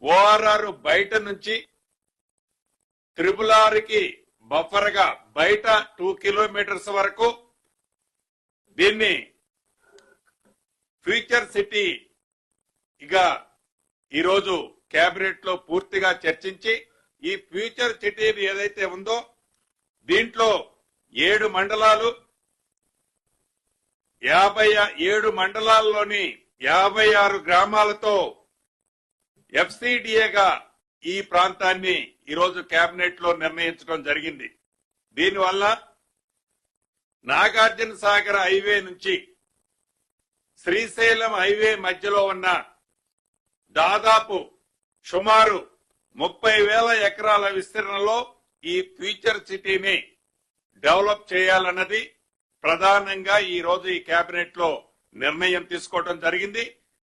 ORR బయట నుంచి triple buffer గా బయట 2 కిలోమీటర్స్ వరకు దీన్ని ఫ్యూచర్ సిటీ ఇక ఈరోజు కేబినెట్ లో పూర్తిగా చర్చించి ఈ ఫ్యూచర్ సిటీ ఏదైతే ఉందో దీంట్లో 7 మండలాలు 57 మండలాల్లోని 56 గ్రామాలతో ఎఫ్సిడిఏగా ఈ ప్రాంతాన్ని ఈరోజు కేబినెట్ లో నిర్ణయించడం జరిగింది. దీనివల్ల నాగార్జున సాగర్ హైవే నుంచి శ్రీశైలం హైవే మధ్యలో ఉన్న దాదాపు సుమారు 30,000 ఎకరాల విస్తీర్ణంలో ఈ ఫ్యూచర్ సిటీని డెవలప్ చేయాలన్నది ప్రధానంగా ఈ రోజు ఈ కేబినెట్ లో నిర్ణయం తీసుకోవడం జరిగింది.